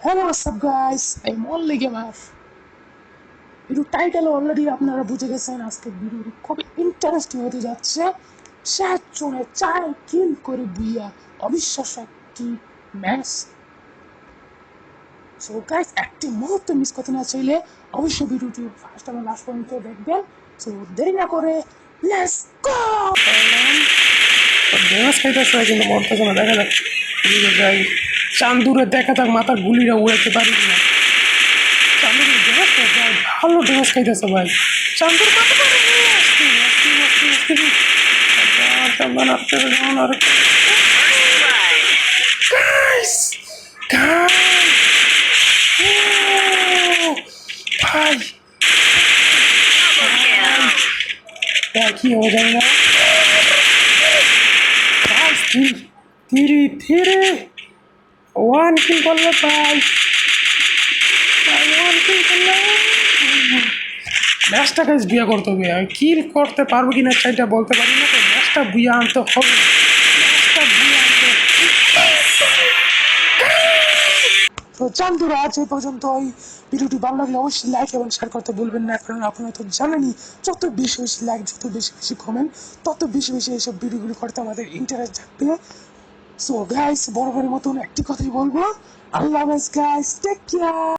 Hello WhatsApp guys, I am only gamer. Video title already আপনারা বুঝে গেছেন। আজকে ভিডিওটি খুবই ইন্টারেস্টিং হতে যাচ্ছে। 4 জনে 4 কিল করে বুইয়া অবিশ্বাস্য একটি ম্যাচ। সো গাইস, একটি মুহূর্ত মিস করতে না চাইলে অবশ্যই ভিডিওটি ফার্স্ট এবং লাস্ট পর্যন্ত দেখবেন। সো দেরি না করে লেটস গো। ড্যামেজ খাইতেছে কিন্তু মরতেছে না। দেখা যাক যাই চান্দুরে দেখা যাক মাথার গুলিটা উড়াতে পারি না। চান্দুর ড্যামেজ ভাই ভালো ড্যামেজ খাইতেছে ভাই। চান্দুর মাথা চান্দন আপনি যেমন আর গাইস ভাই কি হয়ে যায় না ধীরে ধীরে ওয়ান কিল করলে ভাই ওয়ান কিল করলে ম্যাচটা গাইস বিয়া করতে হবে। আমি কিল করতে পারবো কিনা সেটা বলতে পারি না, তো ম্যাচটা বিয়া আনতে হবে। ম্যাচটা বিয়া আনতে তো চান্দুরা আজ এই পর্যন্ত। ওই ভিডিওটি ভালো লাগলে অবশ্যই লাইক এবং শেয়ার করতে ভুলবেন না, কারণ আপনারা তো জানেনই যত বেশি বেশি লাইক, যত বেশি বেশি কমেন্ট, তত বেশি বেশি এইসব ভিডিওগুলো করতে আমাদের ইন্টারেস্ট থাকবে। সো গাইস, বড় মতন একটি কথাই বলবো, আল্লাহ হাফেজ গাইস, টেক কেয়ার।